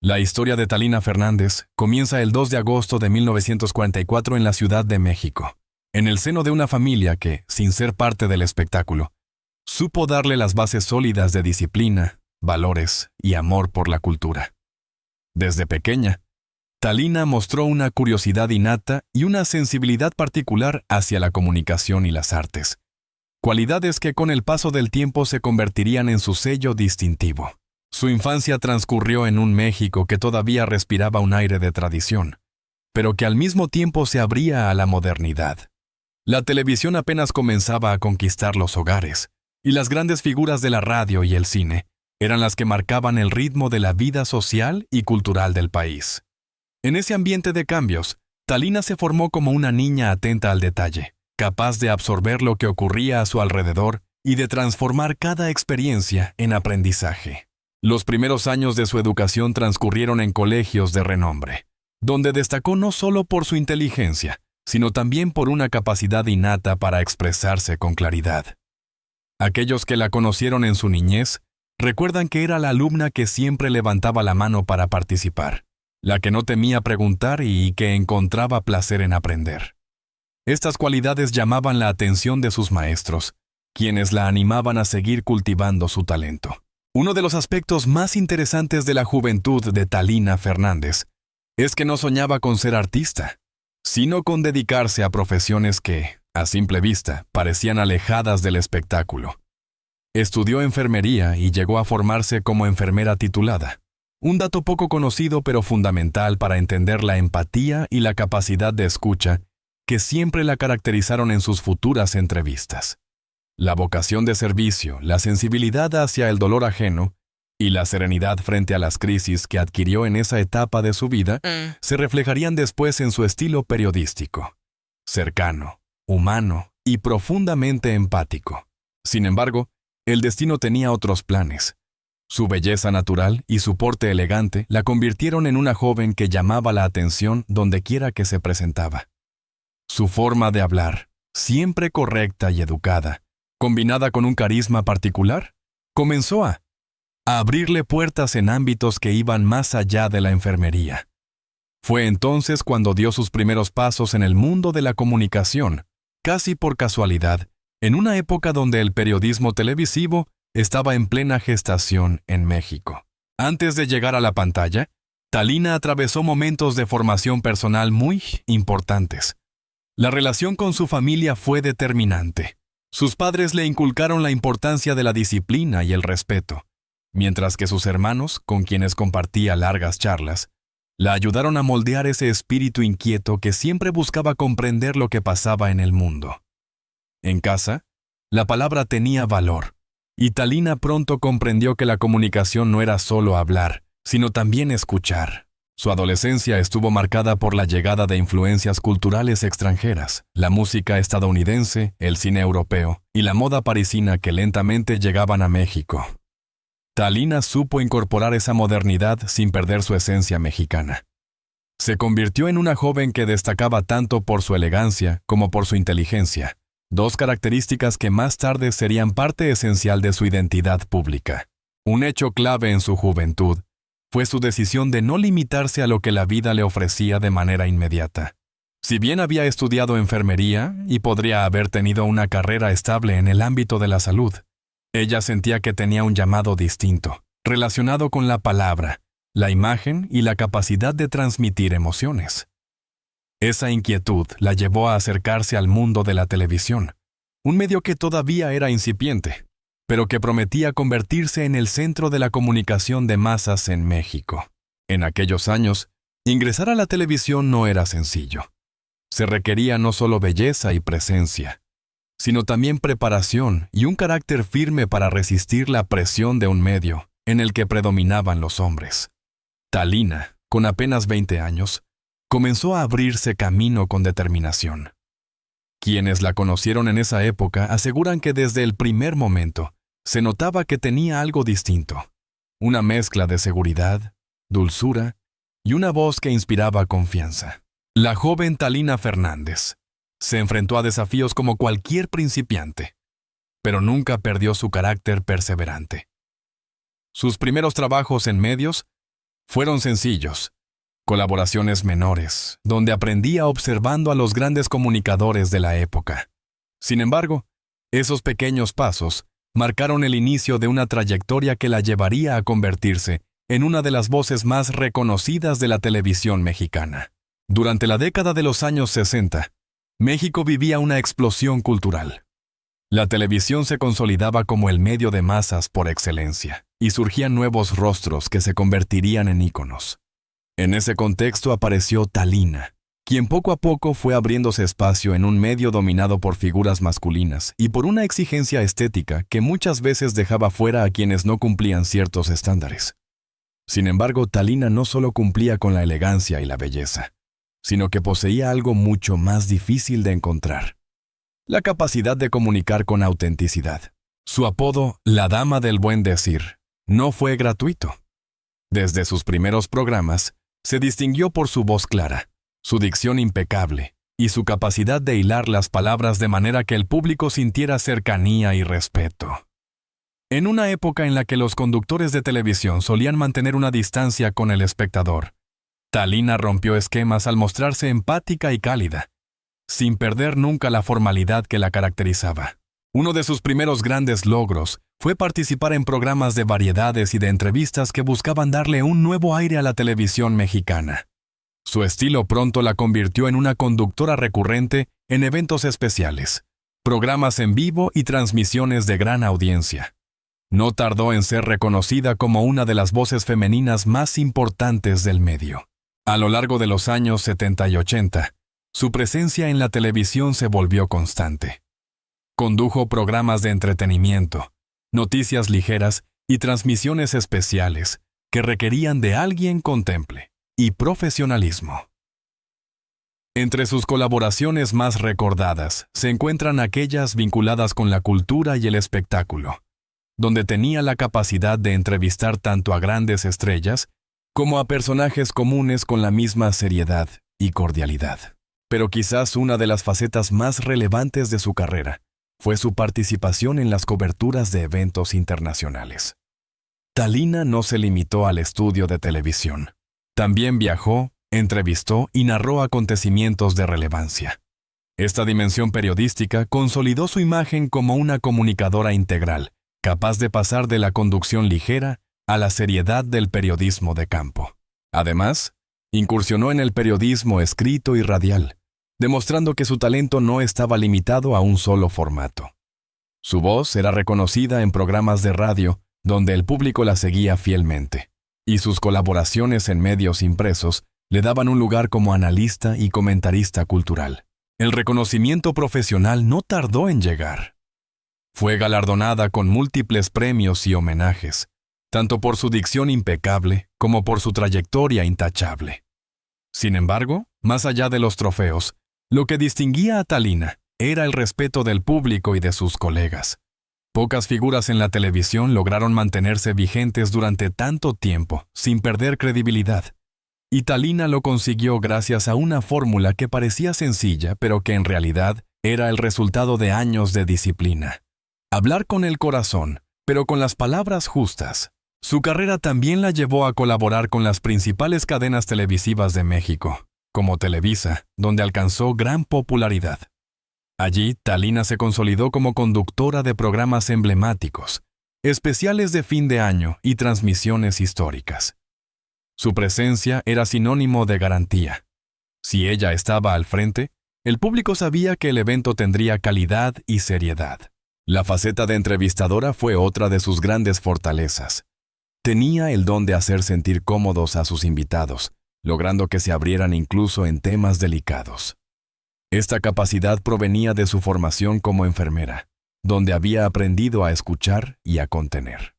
La historia de Talina Fernández comienza el 2 de agosto de 1944 en la Ciudad de México, en el seno de una familia que, sin ser parte del espectáculo, supo darle las bases sólidas de disciplina, valores y amor por la cultura. Desde pequeña, Talina mostró una curiosidad innata y una sensibilidad particular hacia la comunicación y las artes, cualidades que con el paso del tiempo se convertirían en su sello distintivo. Su infancia transcurrió en un México que todavía respiraba un aire de tradición, pero que al mismo tiempo se abría a la modernidad. La televisión apenas comenzaba a conquistar los hogares, y las grandes figuras de la radio y el cine eran las que marcaban el ritmo de la vida social y cultural del país. En ese ambiente de cambios, Talina se formó como una niña atenta al detalle, capaz de absorber lo que ocurría a su alrededor y de transformar cada experiencia en aprendizaje. Los primeros años de su educación transcurrieron en colegios de renombre, donde destacó no solo por su inteligencia, sino también por una capacidad innata para expresarse con claridad. Aquellos que la conocieron en su niñez recuerdan que era la alumna que siempre levantaba la mano para participar, la que no temía preguntar y que encontraba placer en aprender. Estas cualidades llamaban la atención de sus maestros, quienes la animaban a seguir cultivando su talento. Uno de los aspectos más interesantes de la juventud de Talina Fernández es que no soñaba con ser artista, sino con dedicarse a profesiones que, a simple vista, parecían alejadas del espectáculo. Estudió enfermería y llegó a formarse como enfermera titulada, un dato poco conocido pero fundamental para entender la empatía y la capacidad de escucha que siempre la caracterizaron en sus futuras entrevistas. La vocación de servicio, la sensibilidad hacia el dolor ajeno y la serenidad frente a las crisis que adquirió en esa etapa de su vida se reflejarían después en su estilo periodístico, cercano, humano y profundamente empático. Sin embargo, el destino tenía otros planes. Su belleza natural y su porte elegante la convirtieron en una joven que llamaba la atención dondequiera que se presentaba. Su forma de hablar, siempre correcta y educada, combinada con un carisma particular, comenzó a abrirle puertas en ámbitos que iban más allá de la enfermería. Fue entonces cuando dio sus primeros pasos en el mundo de la comunicación, casi por casualidad, en una época donde el periodismo televisivo estaba en plena gestación en México. Antes de llegar a la pantalla, Talina atravesó momentos de formación personal muy importantes. La relación con su familia fue determinante. Sus padres le inculcaron la importancia de la disciplina y el respeto, mientras que sus hermanos, con quienes compartía largas charlas, la ayudaron a moldear ese espíritu inquieto que siempre buscaba comprender lo que pasaba en el mundo. En casa, la palabra tenía valor, y Talina pronto comprendió que la comunicación no era solo hablar, sino también escuchar. Su adolescencia estuvo marcada por la llegada de influencias culturales extranjeras, la música estadounidense, el cine europeo y la moda parisina que lentamente llegaban a México. Talina supo incorporar esa modernidad sin perder su esencia mexicana. Se convirtió en una joven que destacaba tanto por su elegancia como por su inteligencia, dos características que más tarde serían parte esencial de su identidad pública. Un hecho clave en su juventud fue su decisión de no limitarse a lo que la vida le ofrecía de manera inmediata. Si bien había estudiado enfermería y podría haber tenido una carrera estable en el ámbito de la salud, ella sentía que tenía un llamado distinto, relacionado con la palabra, la imagen y la capacidad de transmitir emociones. Esa inquietud la llevó a acercarse al mundo de la televisión, un medio que todavía era incipiente, pero que prometía convertirse en el centro de la comunicación de masas en México. En aquellos años, ingresar a la televisión no era sencillo. Se requería no solo belleza y presencia, sino también preparación y un carácter firme para resistir la presión de un medio en el que predominaban los hombres. Talina, con apenas 20 años, comenzó a abrirse camino con determinación. Quienes la conocieron en esa época aseguran que desde el primer momento se notaba que tenía algo distinto, una mezcla de seguridad, dulzura y una voz que inspiraba confianza. La joven Talina Fernández se enfrentó a desafíos como cualquier principiante, pero nunca perdió su carácter perseverante. Sus primeros trabajos en medios Fueron sencillos, colaboraciones menores, donde aprendía observando a los grandes comunicadores de la época. Sin embargo, esos pequeños pasos marcaron el inicio de una trayectoria que la llevaría a convertirse en una de las voces más reconocidas de la televisión mexicana. Durante la década de los años 60, México vivía una explosión cultural. La televisión se consolidaba como el medio de masas por excelencia, y surgían nuevos rostros que se convertirían en íconos. En ese contexto apareció Thalina, quien poco a poco fue abriéndose espacio en un medio dominado por figuras masculinas y por una exigencia estética que muchas veces dejaba fuera a quienes no cumplían ciertos estándares. Sin embargo, Thalina no solo cumplía con la elegancia y la belleza, sino que poseía algo mucho más difícil de encontrar: la capacidad de comunicar con autenticidad. Su apodo, la Dama del Buen Decir, no fue gratuito. Desde sus primeros programas, se distinguió por su voz clara, su dicción impecable y su capacidad de hilar las palabras de manera que el público sintiera cercanía y respeto. En una época en la que los conductores de televisión solían mantener una distancia con el espectador, Thalina rompió esquemas al mostrarse empática y cálida, sin perder nunca la formalidad que la caracterizaba. Uno de sus primeros grandes logros fue participar en programas de variedades y de entrevistas que buscaban darle un nuevo aire a la televisión mexicana. Su estilo pronto la convirtió en una conductora recurrente en eventos especiales, programas en vivo y transmisiones de gran audiencia. No tardó en ser reconocida como una de las voces femeninas más importantes del medio. A lo largo de los años 70 y 80, su presencia en la televisión se volvió constante. Condujo programas de entretenimiento, noticias ligeras y transmisiones especiales que requerían de alguien con temple y profesionalismo. Entre sus colaboraciones más recordadas se encuentran aquellas vinculadas con la cultura y el espectáculo, donde tenía la capacidad de entrevistar tanto a grandes estrellas como a personajes comunes con la misma seriedad y cordialidad. Pero quizás una de las facetas más relevantes de su carrera fue su participación en las coberturas de eventos internacionales. Thalina no se limitó al estudio de televisión. También viajó, entrevistó y narró acontecimientos de relevancia. Esta dimensión periodística consolidó su imagen como una comunicadora integral, capaz de pasar de la conducción ligera a la seriedad del periodismo de campo. Además, incursionó en el periodismo escrito y radial, demostrando que su talento no estaba limitado a un solo formato. Su voz era reconocida en programas de radio donde el público la seguía fielmente, y sus colaboraciones en medios impresos le daban un lugar como analista y comentarista cultural. El reconocimiento profesional no tardó en llegar. Fue galardonada con múltiples premios y homenajes, tanto por su dicción impecable como por su trayectoria intachable. Sin embargo, más allá de los trofeos, lo que distinguía a Thalina era el respeto del público y de sus colegas. Pocas figuras en la televisión lograron mantenerse vigentes durante tanto tiempo, sin perder credibilidad. Y Thalina lo consiguió gracias a una fórmula que parecía sencilla, pero que en realidad era el resultado de años de disciplina. Hablar con el corazón, pero con las palabras justas. Su carrera también la llevó a colaborar con las principales cadenas televisivas de México, como Televisa, donde alcanzó gran popularidad. Allí, Thalina se consolidó como conductora de programas emblemáticos, especiales de fin de año y transmisiones históricas. Su presencia era sinónimo de garantía. Si ella estaba al frente, el público sabía que el evento tendría calidad y seriedad. La faceta de entrevistadora fue otra de sus grandes fortalezas. Tenía el don de hacer sentir cómodos a sus invitados, logrando que se abrieran incluso en temas delicados. Esta capacidad provenía de su formación como enfermera, donde había aprendido a escuchar y a contener.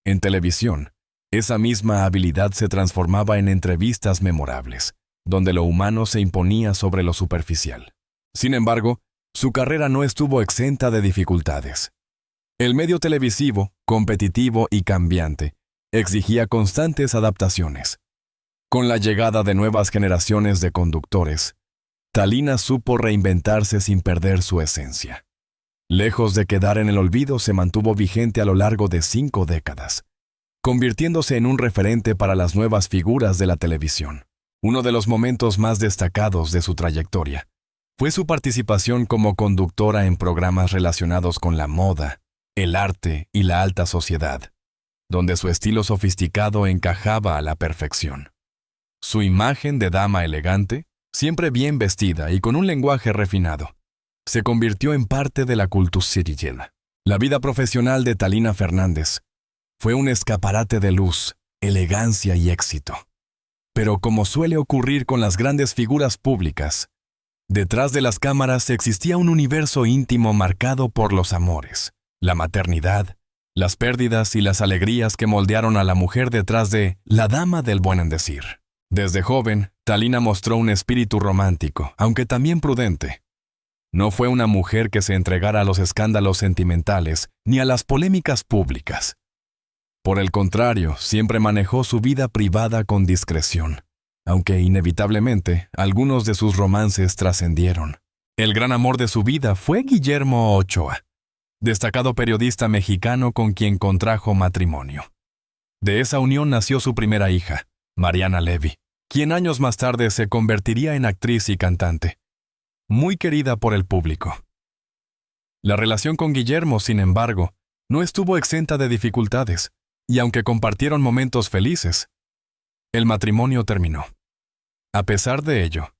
En televisión, esa misma habilidad se transformaba en entrevistas memorables, donde lo humano se imponía sobre lo superficial. Sin embargo, su carrera no estuvo exenta de dificultades. El medio televisivo, competitivo y cambiante, exigía constantes adaptaciones. Con la llegada de nuevas generaciones de conductores, Thalina supo reinventarse sin perder su esencia. Lejos de quedar en el olvido, se mantuvo vigente a lo largo de 5 décadas, convirtiéndose en un referente para las nuevas figuras de la televisión. Uno de los momentos más destacados de su trayectoria fue su participación como conductora en programas relacionados con la moda, el arte y la alta sociedad, donde su estilo sofisticado encajaba a la perfección. Su imagen de dama elegante, siempre bien vestida y con un lenguaje refinado, se convirtió en parte de la cultura. La vida profesional de Talina Fernández fue un escaparate de luz, elegancia y éxito. Pero como suele ocurrir con las grandes figuras públicas, detrás de las cámaras existía un universo íntimo marcado por los amores, la maternidad, las pérdidas y las alegrías que moldearon a la mujer detrás de la dama del buen decir. Desde joven, Talina mostró un espíritu romántico, aunque también prudente. No fue una mujer que se entregara a los escándalos sentimentales ni a las polémicas públicas. Por el contrario, siempre manejó su vida privada con discreción, aunque inevitablemente algunos de sus romances trascendieron. El gran amor de su vida fue Guillermo Ochoa, destacado periodista mexicano con quien contrajo matrimonio. De esa unión nació su primera hija, Mariana Levy, quien años más tarde se convertiría en actriz y cantante, muy querida por el público. La relación con Guillermo, sin embargo, no estuvo exenta de dificultades, y aunque compartieron momentos felices, el matrimonio terminó. A pesar de ello,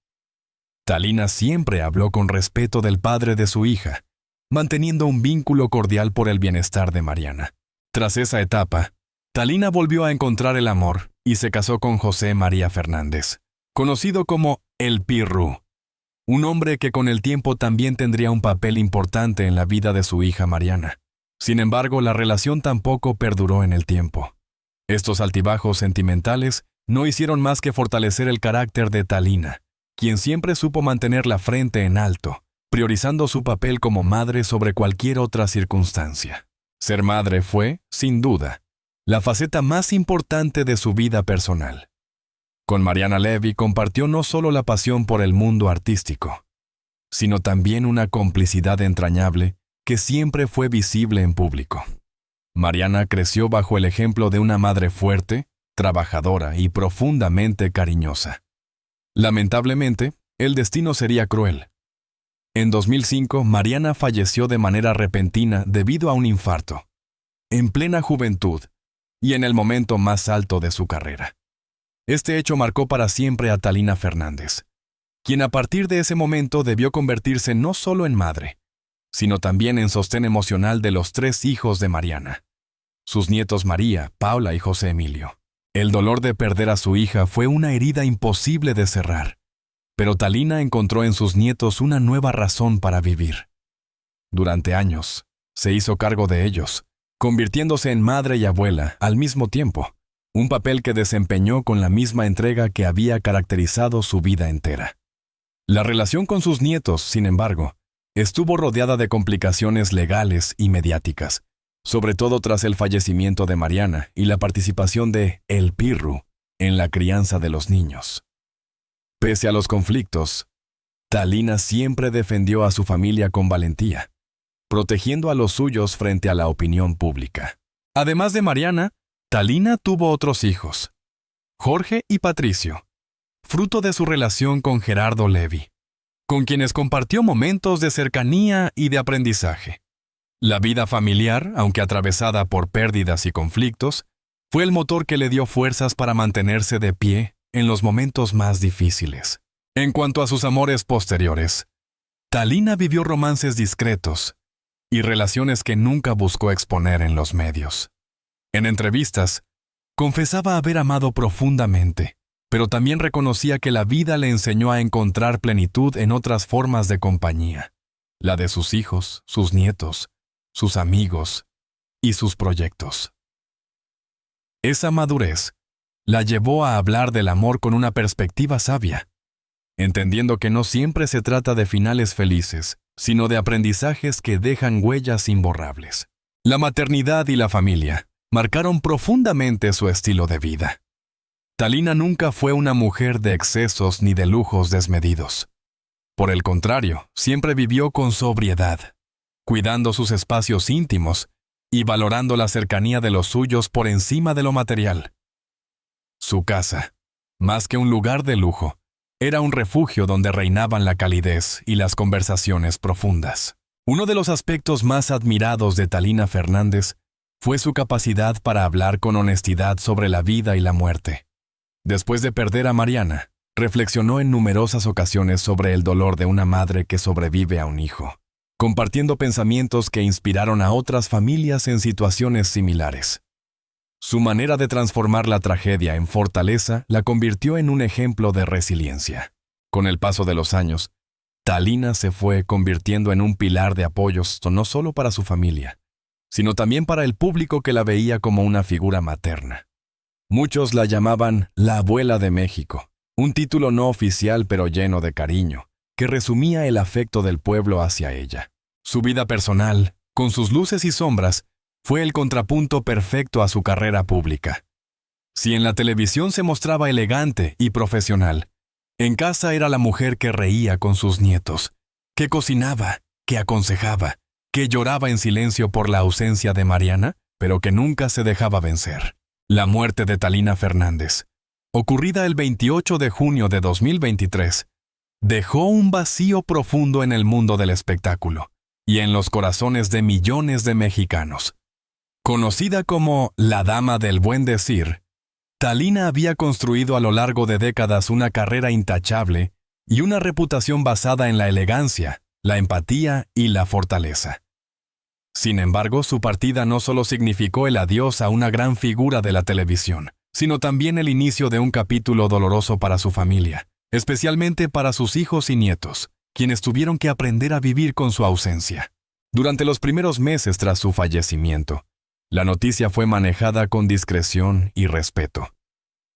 Talina siempre habló con respeto del padre de su hija, manteniendo un vínculo cordial por el bienestar de Mariana. Tras esa etapa, Talina volvió a encontrar el amor y se casó con José María Fernández, conocido como El Pirru, un hombre que con el tiempo también tendría un papel importante en la vida de su hija Mariana. Sin embargo, la relación tampoco perduró en el tiempo. Estos altibajos sentimentales no hicieron más que fortalecer el carácter de Talina, quien siempre supo mantener la frente en alto, priorizando su papel como madre sobre cualquier otra circunstancia. Ser madre fue, sin duda, la faceta más importante de su vida personal. Con Mariana Levy compartió no solo la pasión por el mundo artístico, sino también una complicidad entrañable que siempre fue visible en público. Mariana creció bajo el ejemplo de una madre fuerte, trabajadora y profundamente cariñosa. Lamentablemente, el destino sería cruel. En 2005, Mariana falleció de manera repentina debido a un infarto, en plena juventud y en el momento más alto de su carrera. Este hecho marcó para siempre a Talina Fernández, quien a partir de ese momento debió convertirse no solo en madre, sino también en sostén emocional de los 3 hijos de Mariana, sus nietos María, Paula y José Emilio. El dolor de perder a su hija fue una herida imposible de cerrar, pero Talina encontró en sus nietos una nueva razón para vivir. Durante años, se hizo cargo de ellos, convirtiéndose en madre y abuela al mismo tiempo, un papel que desempeñó con la misma entrega que había caracterizado su vida entera. La relación con sus nietos, sin embargo, estuvo rodeada de complicaciones legales y mediáticas, sobre todo tras el fallecimiento de Mariana y la participación de El Pirru en la crianza de los niños. Pese a los conflictos, Talina siempre defendió a su familia con valentía, protegiendo a los suyos frente a la opinión pública. Además de Mariana, Talina tuvo otros hijos, Jorge y Patricio, fruto de su relación con Gerardo Levy, con quienes compartió momentos de cercanía y de aprendizaje. La vida familiar, aunque atravesada por pérdidas y conflictos, fue el motor que le dio fuerzas para mantenerse de pie en los momentos más difíciles. En cuanto a sus amores posteriores, Talina vivió romances discretos y relaciones que nunca buscó exponer en los medios. En entrevistas, confesaba haber amado profundamente, pero también reconocía que la vida le enseñó a encontrar plenitud en otras formas de compañía, la de sus hijos, sus nietos, sus amigos y sus proyectos. Esa madurez la llevó a hablar del amor con una perspectiva sabia, entendiendo que no siempre se trata de finales felices, sino de aprendizajes que dejan huellas imborrables. La maternidad y la familia marcaron profundamente su estilo de vida. Talina nunca fue una mujer de excesos ni de lujos desmedidos. Por el contrario, siempre vivió con sobriedad, cuidando sus espacios íntimos y valorando la cercanía de los suyos por encima de lo material. Su casa, más que un lugar de lujo, era un refugio donde reinaban la calidez y las conversaciones profundas. Uno de los aspectos más admirados de Talina Fernández fue su capacidad para hablar con honestidad sobre la vida y la muerte. Después de perder a Mariana, reflexionó en numerosas ocasiones sobre el dolor de una madre que sobrevive a un hijo, compartiendo pensamientos que inspiraron a otras familias en situaciones similares. Su manera de transformar la tragedia en fortaleza la convirtió en un ejemplo de resiliencia. Con el paso de los años, Talina se fue convirtiendo en un pilar de apoyos no solo para su familia, sino también para el público que la veía como una figura materna. Muchos la llamaban la Abuela de México, un título no oficial pero lleno de cariño, que resumía el afecto del pueblo hacia ella. Su vida personal, con sus luces y sombras, fue el contrapunto perfecto a su carrera pública. Si en la televisión se mostraba elegante y profesional, en casa era la mujer que reía con sus nietos, que cocinaba, que aconsejaba, que lloraba en silencio por la ausencia de Mariana, pero que nunca se dejaba vencer. La muerte de Talina Fernández, ocurrida el 28 de junio de 2023, dejó un vacío profundo en el mundo del espectáculo y en los corazones de millones de mexicanos. Conocida como la Dama del Buen Decir, Talina había construido a lo largo de décadas una carrera intachable y una reputación basada en la elegancia, la empatía y la fortaleza. Sin embargo, su partida no solo significó el adiós a una gran figura de la televisión, sino también el inicio de un capítulo doloroso para su familia, especialmente para sus hijos y nietos, quienes tuvieron que aprender a vivir con su ausencia. Durante los primeros meses tras su fallecimiento, la noticia fue manejada con discreción y respeto.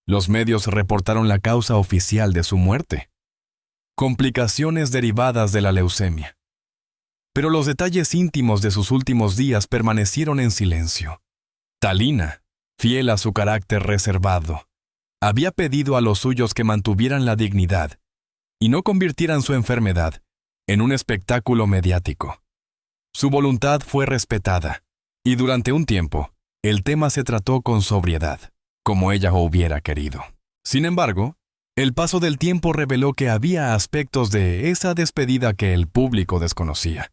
Los medios reportaron la causa oficial de su muerte: complicaciones derivadas de la leucemia. Pero los detalles íntimos de sus últimos días permanecieron en silencio. Talina, fiel a su carácter reservado, había pedido a los suyos que mantuvieran la dignidad y no convirtieran su enfermedad en un espectáculo mediático. Su voluntad fue respetada, y durante un tiempo, el tema se trató con sobriedad, como ella hubiera querido. Sin embargo, el paso del tiempo reveló que había aspectos de esa despedida que el público desconocía.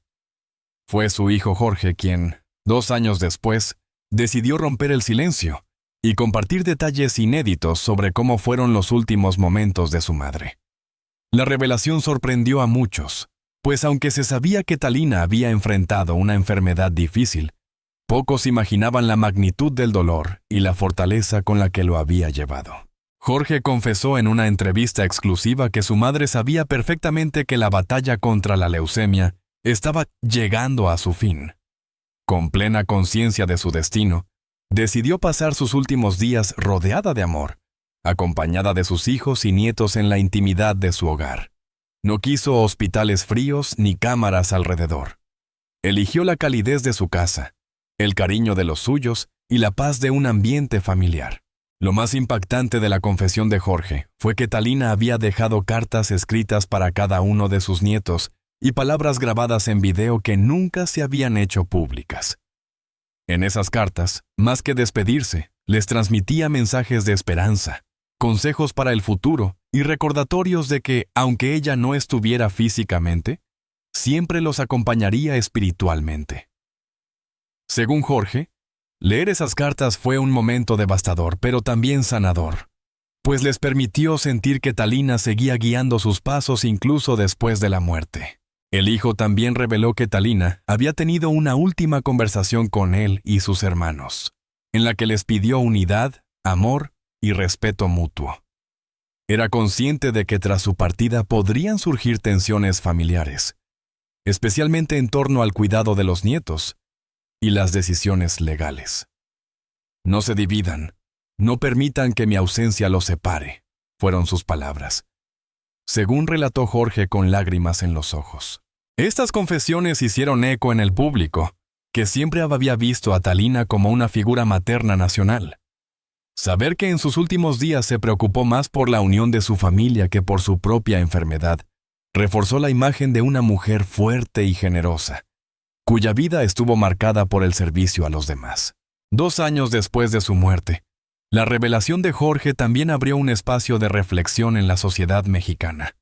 Fue su hijo Jorge quien, 2 años después, decidió romper el silencio y compartir detalles inéditos sobre cómo fueron los últimos momentos de su madre. La revelación sorprendió a muchos, pues aunque se sabía que Talina había enfrentado una enfermedad difícil, pocos imaginaban la magnitud del dolor y la fortaleza con la que lo había llevado. Jorge confesó en una entrevista exclusiva que su madre sabía perfectamente que la batalla contra la leucemia estaba llegando a su fin. Con plena conciencia de su destino, decidió pasar sus últimos días rodeada de amor, acompañada de sus hijos y nietos en la intimidad de su hogar. No quiso hospitales fríos ni cámaras alrededor. Eligió la calidez de su casa, el cariño de los suyos y la paz de un ambiente familiar. Lo más impactante de la confesión de Jorge fue que Talina había dejado cartas escritas para cada uno de sus nietos y palabras grabadas en video que nunca se habían hecho públicas. En esas cartas, más que despedirse, les transmitía mensajes de esperanza, consejos para el futuro y recordatorios de que, aunque ella no estuviera físicamente, siempre los acompañaría espiritualmente. Según Jorge, leer esas cartas fue un momento devastador, pero también sanador, pues les permitió sentir que Talina seguía guiando sus pasos incluso después de la muerte. El hijo también reveló que Talina había tenido una última conversación con él y sus hermanos, en la que les pidió unidad, amor y respeto mutuo. Era consciente de que tras su partida podrían surgir tensiones familiares, especialmente en torno al cuidado de los nietos y las decisiones legales. No se dividan, no permitan que mi ausencia los separe, fueron sus palabras, según relató Jorge con lágrimas en los ojos. Estas confesiones hicieron eco en el público, que siempre había visto a Talina como una figura materna nacional. Saber que en sus últimos días se preocupó más por la unión de su familia que por su propia enfermedad, reforzó la imagen de una mujer fuerte y generosa, cuya vida estuvo marcada por el servicio a los demás. 2 años después de su muerte, la revelación de Jorge también abrió un espacio de reflexión en la sociedad mexicana.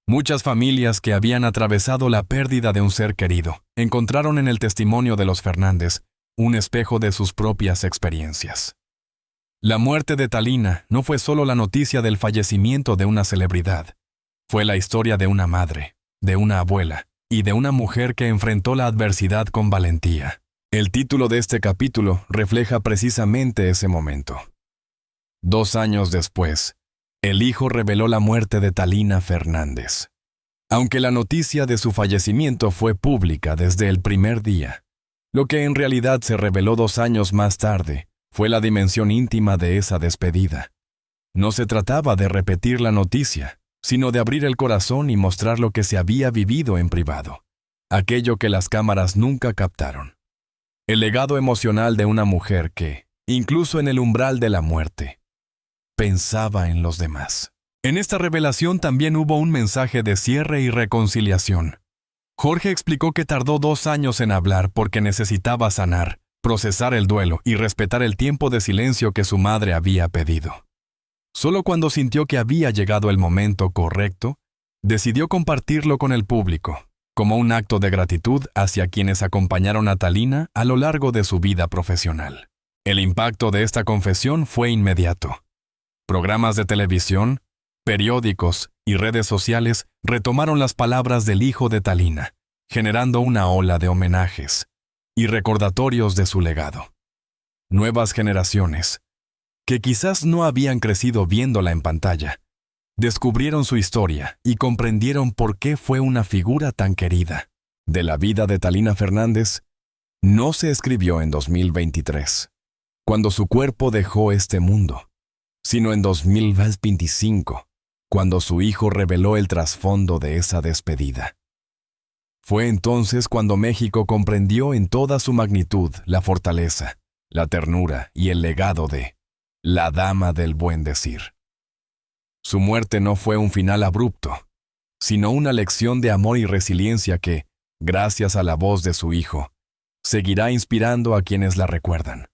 Muchas familias que habían atravesado la pérdida de un ser querido encontraron en el testimonio de los Fernández un espejo de sus propias experiencias. La muerte de Talina no fue solo la noticia del fallecimiento de una celebridad, fue la historia de una madre, de una abuela y de una mujer que enfrentó la adversidad con valentía. El título de este capítulo refleja precisamente ese momento. 2 años después, el hijo reveló la muerte de Talina Fernández. Aunque la noticia de su fallecimiento fue pública desde el primer día, lo que en realidad se reveló 2 años más tarde fue la dimensión íntima de esa despedida. No se trataba de repetir la noticia, sino de abrir el corazón y mostrar lo que se había vivido en privado, aquello que las cámaras nunca captaron. El legado emocional de una mujer que, incluso en el umbral de la muerte, pensaba en los demás. En esta revelación también hubo un mensaje de cierre y reconciliación. Jorge explicó que tardó 2 años en hablar porque necesitaba sanar, procesar el duelo y respetar el tiempo de silencio que su madre había pedido. Solo cuando sintió que había llegado el momento correcto, decidió compartirlo con el público, como un acto de gratitud hacia quienes acompañaron a Talina a lo largo de su vida profesional. El impacto de esta confesión fue inmediato. Programas de televisión, periódicos y redes sociales retomaron las palabras del hijo de Talina, generando una ola de homenajes y recordatorios de su legado. Nuevas generaciones, que quizás no habían crecido viéndola en pantalla, descubrieron su historia y comprendieron por qué fue una figura tan querida. De la vida de Talina Fernández no se escribió en 2023, cuando su cuerpo dejó este mundo, sino en 2025, cuando su hijo reveló el trasfondo de esa despedida. Fue entonces cuando México comprendió en toda su magnitud la fortaleza, la ternura y el legado de la dama del buen decir. Su muerte no fue un final abrupto, sino una lección de amor y resiliencia que, gracias a la voz de su hijo, seguirá inspirando a quienes la recuerdan.